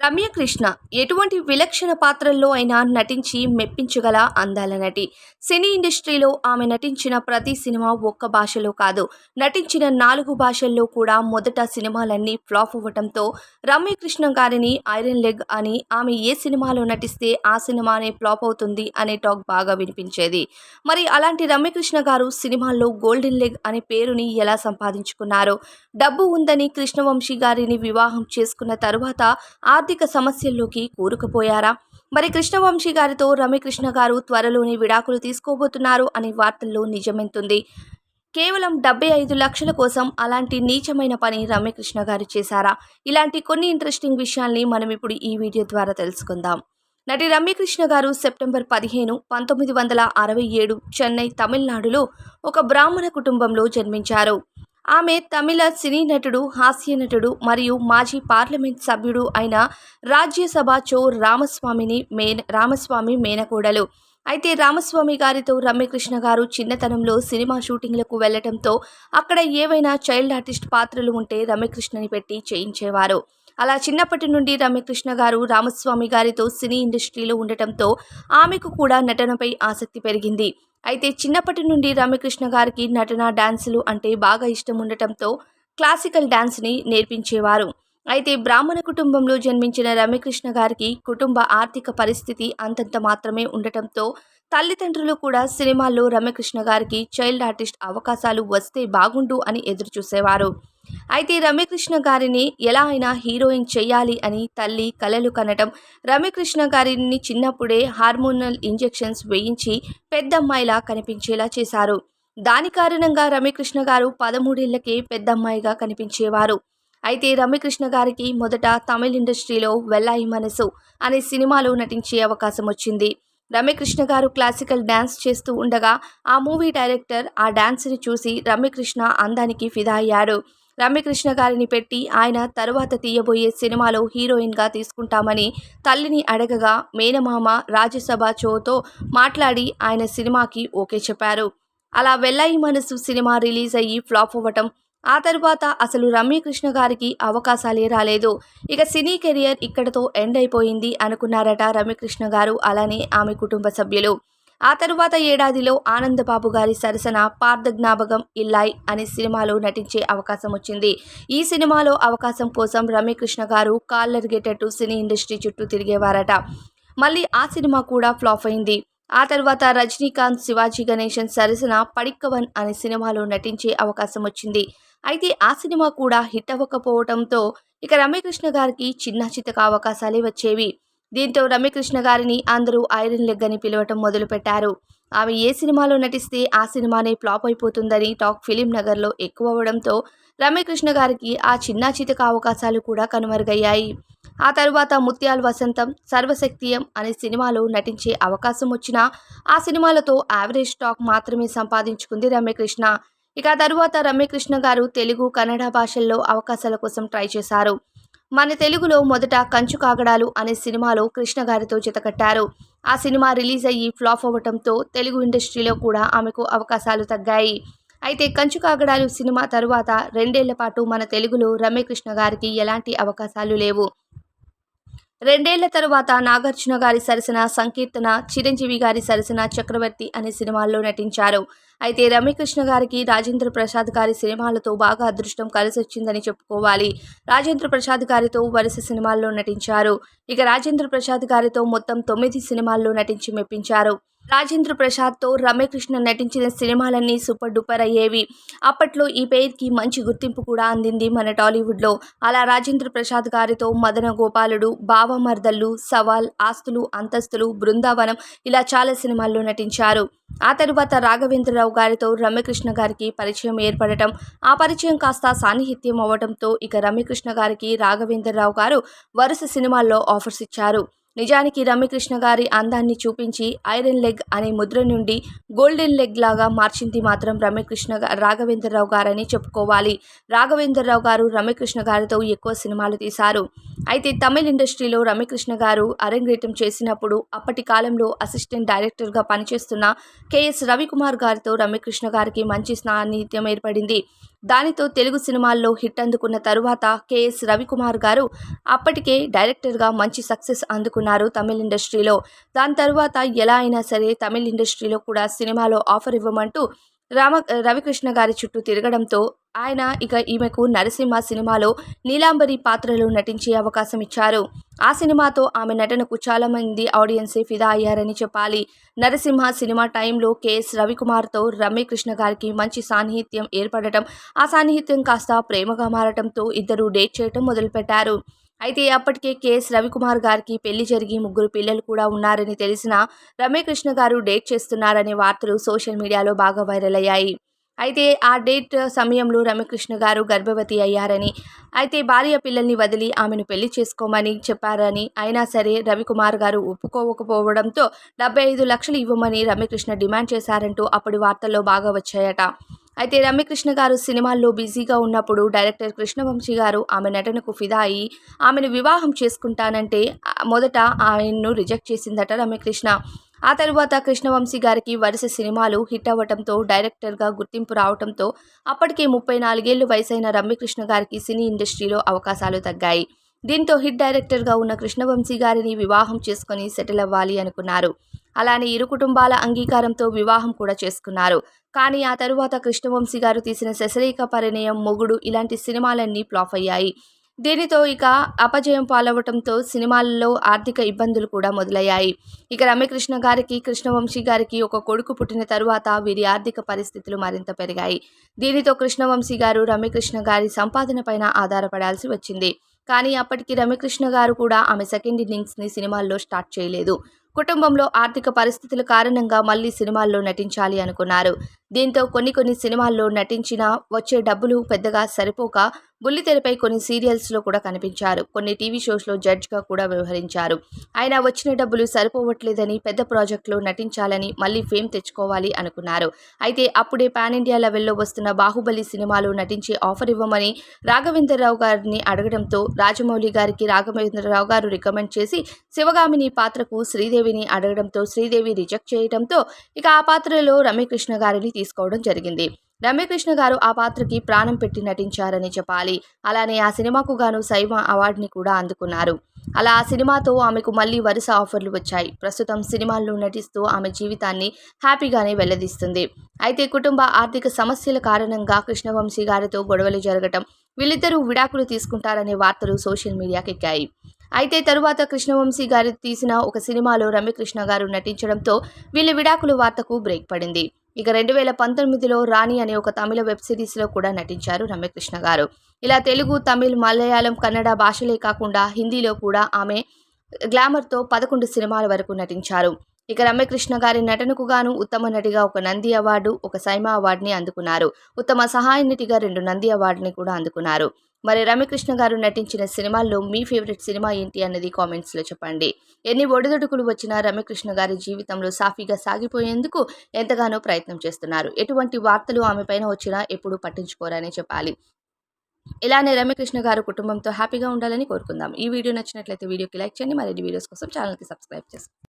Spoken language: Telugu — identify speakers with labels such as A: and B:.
A: రమ్యకృష్ణ ఎటువంటి విలక్షణ పాత్రల్లో అయినా నటించి మెప్పించగల అందాల నటి. సినీ ఇండస్ట్రీలో ఆమె నటించిన ప్రతి సినిమా ఒక్క భాషలో కాదు, నటించిన 4 భాషల్లో కూడా మొదట సినిమాలన్నీ ఫ్లాప్ అవ్వటంతో రమ్యకృష్ణ గారిని ఐరన్ లెగ్ అని, ఆమె ఏ సినిమాలో నటిస్తే ఆ సినిమానే ఫ్లాప్ అవుతుంది అనే టాక్ బాగా వినిపించేది. మరి అలాంటి రమ్యకృష్ణ గారు సినిమాల్లో గోల్డెన్ లెగ్ అనే పేరుని ఎలా సంపాదించుకున్నారో, డబ్బు ఉందని కృష్ణవంశీ గారిని వివాహం చేసుకున్న తరువాత ఆర్థిక సమస్యల్లోకి కూరుకుపోయారా? మరి కృష్ణవంశీ గారితో రమ్యకృష్ణ గారు త్వరలోనే విడాకులు తీసుకోబోతున్నారు అనే వార్తల్లో నిజమెంతుంది? కేవలం 75 లక్షల కోసం అలాంటి నీచమైన పని రమ్యకృష్ణ గారు చేశారా? ఇలాంటి కొన్ని ఇంట్రెస్టింగ్ విషయాల్ని మనం ఇప్పుడు ఈ వీడియో ద్వారా తెలుసుకుందాం. నటి రమ్యకృష్ణ గారు సెప్టెంబర్ 15, 1967 చెన్నై, తమిళనాడులో ఒక బ్రాహ్మణ కుటుంబంలో జన్మించారు. ఆమె తమిళ సినీ నటుడు, హాస్య నటుడు మరియు మాజీ పార్లమెంట్ సభ్యుడు అయిన రాజ్యసభ చో రామస్వామి మేనకోడలు. అయితే రామస్వామి గారితో రమ్యకృష్ణ గారు చిన్నతనంలో సినిమా షూటింగ్లకు వెళ్లడంతో అక్కడ ఏవైనా చైల్డ్ ఆర్టిస్ట్ పాత్రలు ఉంటే రమ్యకృష్ణని పెట్టి చేయించేవారు. అలా చిన్నప్పటి నుండి రమ్యకృష్ణ గారు రామస్వామి గారితో సినీ ఇండస్ట్రీలో ఉండటంతో ఆమెకు కూడా నటనపై ఆసక్తి పెరిగింది. అయితే చిన్నప్పటి నుండి రమ్యకృష్ణ గారికి నటన, డాన్సులు అంటే బాగా ఇష్టం ఉండటంతో క్లాసికల్ డాన్స్ని నేర్పించేవారు. అయితే బ్రాహ్మణ కుటుంబంలో జన్మించిన రమ్యకృష్ణ గారికి కుటుంబ ఆర్థిక పరిస్థితి అంతంత మాత్రమే ఉండటంతో తల్లిదండ్రులు కూడా సినిమాల్లో రమ్యకృష్ణ గారికి చైల్డ్ ఆర్టిస్ట్ అవకాశాలు వస్తే బాగుండు అని ఎదురుచూసేవారు. అయితే రమ్యకృష్ణ గారిని ఎలా అయినా హీరోయిన్ చెయ్యాలి అని తల్లి కలలు కనటం, రమ్యకృష్ణ గారిని చిన్నప్పుడే హార్మోనల్ ఇంజెక్షన్స్ వేయించి పెద్దమ్మాయిలా కనిపించేలా చేశారు. దాని కారణంగా రమ్యకృష్ణ గారు 13 ఏళ్లకే పెద్దమ్మాయిగా కనిపించేవారు. అయితే రమ్యకృష్ణ గారికి మొదట తమిళ ఇండస్ట్రీలో వెల్లాయి మనసు అనే సినిమాలో నటించే అవకాశం వచ్చింది. రమ్యకృష్ణ గారు క్లాసికల్ డ్యాన్స్ చేస్తూ ఉండగా ఆ మూవీ డైరెక్టర్ ఆ డాన్స్ని చూసి రమ్యకృష్ణ అందానికి ఫిదా అయ్యాడు. రమ్యకృష్ణ గారిని పెట్టి ఆయన తరువాత తీయబోయే సినిమాలో హీరోయిన్గా తీసుకుంటామని తల్లిని అడగగా మేనమామ రాజ్యసభ చోతో మాట్లాడి ఆయన సినిమాకి ఓకే చెప్పారు. అలా వెల్లాయి మనసు సినిమా రిలీజ్ అయ్యి ఫ్లాప్ అవ్వటం, ఆ తరువాత అసలు రమ్యకృష్ణ గారికి అవకాశాలే రాలేదు. ఇక సినీ కెరియర్ ఇక్కడతో ఎండ్ అయిపోయింది అనుకున్నారట రమ్యకృష్ణ గారు, అలానే ఆమె కుటుంబ సభ్యులు. ఆ తరువాత ఏడాదిలో ఆనందబాబు గారి సరసన పార్థజ్ఞాపకం ఇల్లాయ్ అనే సినిమాలో నటించే అవకాశం వచ్చింది. ఈ సినిమాలో అవకాశం కోసం రమ్యకృష్ణ గారు కాళ్ళరిగేటట్టు సినీ ఇండస్ట్రీ చుట్టూ తిరిగేవారట. మళ్ళీ ఆ సినిమా కూడా ఫ్లాప్ అయింది. ఆ తర్వాత రజనీకాంత్, శివాజీ గణేశన్ సరసన పడిక్కవన్ అనే సినిమాలో నటించే అవకాశం వచ్చింది. అయితే ఆ సినిమా కూడా హిట్ అవ్వకపోవడంతో ఇక రమ్యకృష్ణ గారికి చిన్న చితక అవకాశాలే వచ్చేవి. దీంతో రమ్యకృష్ణ గారిని అందరూ ఐరన్ లెగ్ అని పిలవటం మొదలుపెట్టారు. ఆమె ఏ సినిమాలో నటిస్తే ఆ సినిమానే ఫ్లాప్ అయిపోతుందని టాక్ ఫిలిం నగర్లో ఎక్కువ అవ్వడంతో రమ్యకృష్ణ గారికి ఆ చిన్న చితక అవకాశాలు కూడా కనుమరుగయ్యాయి. ఆ తరువాత ముత్యాల్ వసంతం, సర్వశక్తియం అనే సినిమాలో నటించే అవకాశం వచ్చినా ఆ సినిమాలతో యావరేజ్ టాక్ మాత్రమే సంపాదించుకుంది రమ్యకృష్ణ. ఇక ఆ తరువాత రమ్యకృష్ణ గారు తెలుగు, కన్నడ భాషల్లో అవకాశాల కోసం ట్రై చేశారు. మన తెలుగులో మొదట కంచు కాగడాలు అనే సినిమాలో కృష్ణ గారితో జతకట్టారు. ఆ సినిమా రిలీజ్ అయ్యి ఫ్లాప్ అవ్వటంతో తెలుగు ఇండస్ట్రీలో కూడా ఆమెకు అవకాశాలు తగ్గాయి. అయితే కంచు కాగడాలు సినిమా తరువాత 2 ఏళ్ల పాటు మన తెలుగులో రమ్యకృష్ణ గారికి ఎలాంటి అవకాశాలు లేవు. 2 ఏళ్ల తరువాత నాగార్జున గారి సరసన సంకీర్తన, చిరంజీవి గారి సరసన చక్రవర్తి అనే సినిమాల్లో నటించారు. అయితే రమ్యకృష్ణ గారికి రాజేంద్ర ప్రసాద్ గారి సినిమాలతో బాగా అదృష్టం కలిసొచ్చిందని చెప్పుకోవాలి. రాజేంద్ర ప్రసాద్ గారితో వరుస సినిమాల్లో నటించారు. ఇక రాజేంద్ర ప్రసాద్ గారితో మొత్తం 9 సినిమాల్లో నటించి మెప్పించారు. రాజేంద్ర ప్రసాద్తో రమ్యకృష్ణ నటించిన సినిమాలన్నీ సూపర్ డూపర్ అయ్యేవి. అప్పట్లో ఈ పేరుకి మంచి గుర్తింపు కూడా అందింది మన టాలీవుడ్లో. అలా రాజేంద్ర ప్రసాద్ గారితో మదన గోపాలుడు, బావమర్దళ్ళు, సవాల్, ఆస్తులు అంతస్తులు, బృందావనం ఇలా చాలా సినిమాల్లో నటించారు. ఆ తరువాత రాఘవేంద్రరావు గారితో రమ్యకృష్ణ గారికి పరిచయం ఏర్పడటం, ఆ పరిచయం కాస్త సాన్నిహిత్యం అవ్వడంతో ఇక రమ్యకృష్ణ గారికి రాఘవేంద్రరావు గారు వరుస సినిమాల్లో ఆఫర్స్ ఇచ్చారు. నిజానికి రమ్యకృష్ణ గారి అందాన్ని చూపించి ఐరన్ లెగ్ అనే ముద్ర నుండి గోల్డెన్ లెగ్ లాగా మార్చింది మాత్రం రాఘవేంద్రరావు గారని చెప్పుకోవాలి. రాఘవేంద్రరావు గారు రమ్యకృష్ణ గారితో ఎక్కువ సినిమాలు తీశారు. అయితే తమిళ్ ఇండస్ట్రీలో రమ్యకృష్ణ గారు అరంగేట్రం చేసినప్పుడు అప్పటి కాలంలో అసిస్టెంట్ డైరెక్టర్గా పనిచేస్తున్న కెఎస్ రవికుమార్ గారితో రమ్యకృష్ణ గారికి మంచి సాన్నిహిత్యం ఏర్పడింది. దానితో తెలుగు సినిమాల్లో హిట్ అందుకున్న తరువాత కెఎస్ రవికుమార్ గారు అప్పటికే డైరెక్టర్గా మంచి సక్సెస్ అందుకున్నారు తమిళ్ ఇండస్ట్రీలో. దాని తరువాత ఎలా అయినా సరే తమిళ్ ఇండస్ట్రీలో కూడా సినిమాలో ఆఫర్ ఇవ్వమంటూ రవికృష్ణ గారి చుట్టూ తిరగడంతో ఆయన ఇక ఈమెకు నరసింహ సినిమాలో నీలాంబరి పాత్రలో నటించే అవకాశం ఇచ్చారు. ఆ సినిమాతో ఆమె నటనకు చాలా మంది ఆడియన్సే ఫిదా అయ్యారని చెప్పాలి. నరసింహ సినిమా టైంలో కెఎస్ రవికుమార్తో రమ్యకృష్ణ గారికి మంచి సాన్నిహిత్యం ఏర్పడటం, ఆ సాన్నిహిత్యం కాస్త ప్రేమగా మారటంతో ఇద్దరు డేట్ చేయటం మొదలుపెట్టారు. అయితే అప్పటికే కెఎస్ రవికుమార్ గారికి పెళ్లి జరిగి 3 పిల్లలు కూడా ఉన్నారని తెలిసినా రమ్యకృష్ణ గారు డేట్ చేస్తున్నారనే వార్తలు సోషల్ మీడియాలో బాగా వైరల్ అయ్యాయి. అయితే ఆ డేట్ సమయంలో రమ్యకృష్ణ గారు గర్భవతి అయ్యారని, అయితే భార్య పిల్లల్ని వదిలి ఆమెను పెళ్లి చేసుకోమని చెప్పారని, అయినా సరే రవికుమార్ గారు ఒప్పుకోకపోవడంతో 75 లక్షలు ఇవ్వమని రమ్యకృష్ణ డిమాండ్ చేశారంటూ అప్పటి వార్తల్లో బాగా వచ్చాయట. అయితే రమ్యకృష్ణ గారు సినిమాల్లో బిజీగా ఉన్నప్పుడు డైరెక్టర్ కృష్ణవంశీ గారు ఆమె నటనకు ఫిదా అయి ఆమెను వివాహం చేసుకుంటానంటే మొదట ఆయన్ను రిజెక్ట్ చేసిందట రమ్యకృష్ణ. ఆ తరువాత కృష్ణవంశీ గారికి వరుస సినిమాలు హిట్ అవ్వటంతో డైరెక్టర్గా గుర్తింపు రావటంతో అప్పటికే 34 ఏళ్ల వయసైన రమ్యకృష్ణ గారికి సినీ ఇండస్ట్రీలో అవకాశాలు తగ్గాయి. దీంతో హిట్ డైరెక్టర్గా ఉన్న కృష్ణవంశీ గారిని వివాహం చేసుకుని సెటిల్ అవ్వాలి అనుకున్నారు. అలానే ఇరు కుటుంబాల అంగీకారంతో వివాహం కూడా చేసుకున్నారు. కానీ ఆ తరువాత కృష్ణవంశీ గారు తీసిన శశిరేఖ పరిణయం, మొగుడు ఇలాంటి సినిమాలన్నీ ఫ్లాప్ అయ్యాయి. దీనితో ఇక అపజయం పాలవటంతో సినిమాల్లో ఆర్థిక ఇబ్బందులు కూడా మొదలయ్యాయి. ఇక రమ్యకృష్ణ గారికి, కృష్ణవంశీ గారికి ఒక కొడుకు పుట్టిన తరువాత వీరి ఆర్థిక పరిస్థితులు మరింత పెరిగాయి. దీనితో కృష్ణవంశీ గారు రమ్యకృష్ణ గారి సంపాదన పైన ఆధారపడాల్సి వచ్చింది. కానీ అప్పటికి రమ్యకృష్ణ గారు కూడా ఆమె సెకండ్ ఇన్నింగ్స్ని సినిమాల్లో స్టార్ట్ చేయలేదు. కుటుంబంలో ఆర్థిక పరిస్థితుల కారణంగా మళ్ళీ సినిమాల్లో నటించాలి అనుకున్నారు. దీంతో కొన్ని సినిమాల్లో నటించినా వచ్చే డబ్బులు పెద్దగా సరిపోక బుల్లితెరపై కొన్ని సీరియల్స్లో కూడా కనిపించారు. కొన్ని టీవీ షోస్లో జడ్జ్గా కూడా వ్యవహరించారు. అయినా వచ్చిన డబ్బులు సరిపోవట్లేదని పెద్ద ప్రాజెక్టులో నటించాలని మళ్ళీ ఫేమ్ తెచ్చుకోవాలి అనుకున్నారు. అయితే అప్పుడే పాన్ ఇండియా లెవెల్లో వస్తున్న బాహుబలి సినిమాలో నటించే ఆఫర్ ఇవ్వమని రాఘవేంద్రరావు గారిని అడగడంతో రాజమౌళి గారికి రాఘవేంద్రరావు గారు రికమెండ్ చేసి శివగామిని పాత్రకు శ్రీదేవిని అడగడంతో శ్రీదేవి రిజెక్ట్ చేయడంతో ఇక ఆ పాత్రలో రమ్యకృష్ణ గారిని తీసుకోవడం జరిగింది. రమ్యకృష్ణ గారు ఆ పాత్రకి ప్రాణం పెట్టి నటించారని చెప్పాలి. అలానే ఆ సినిమాకు గాను సైమా అవార్డుని కూడా అందుకున్నారు. అలా ఆ సినిమాతో ఆమెకు మళ్ళీ వరుస ఆఫర్లు వచ్చాయి. ప్రస్తుతం సినిమాల్లో నటిస్తూ ఆమె జీవితాన్ని హ్యాపీగానే వెల్లదీస్తుంది. అయితే కుటుంబ ఆర్థిక సమస్యల కారణంగా కృష్ణవంశీ గారితో గొడవలు జరగటం, వీళ్ళిద్దరూ విడాకులు తీసుకుంటారనే వార్తలు సోషల్ మీడియాకెక్కాయి. అయితే తరువాత కృష్ణవంశీ గారు తీసిన ఒక సినిమాలో రమ్యకృష్ణ గారు నటించడంతో వీళ్ళ విడాకుల వార్తకు బ్రేక్ పడింది. ఇక 2019లో రాణి అనే ఒక తమిళ వెబ్ సిరీస్లో కూడా నటించారు రమ్యకృష్ణ గారు. ఇలా తెలుగు, తమిళ్, మలయాళం, కన్నడ భాషలే కాకుండా హిందీలో కూడా ఆమె గ్లామర్తో 11 సినిమాల వరకు నటించారు. ఇక రమ్యకృష్ణ గారి నటనకు గాను ఉత్తమ నటిగా ఒక నంది అవార్డు, ఒక సైమా అవార్డుని అందుకున్నారు. ఉత్తమ సహాయ నటిగా 2 నంది అవార్డుని కూడా అందుకున్నారు. మరి రమ్యకృష్ణ గారు నటించిన సినిమాల్లో మీ ఫేవరెట్ సినిమా ఏంటి అన్నది కామెంట్స్లో చెప్పండి. ఎన్ని ఒడిదుడుకులు వచ్చినా రమ్యకృష్ణ గారి జీవితంలో సాఫీగా సాగిపోయేందుకు ఎంతగానో ప్రయత్నం చేస్తున్నారు. ఎటువంటి వార్తలు ఆమె పైన వచ్చినా ఎప్పుడూ పట్టించుకోరనే చెప్పాలి. ఇలానే రమ్యకృష్ణ గారు కుటుంబంతో హ్యాపీగా ఉండాలని కోరుకుందాం. ఈ వీడియో నచ్చినట్లయితే వీడియోకి లైక్ చేయండి. మరిన్ని వీడియోస్ కోసం ఛానల్కి సబ్స్క్రైబ్ చేసుకోండి.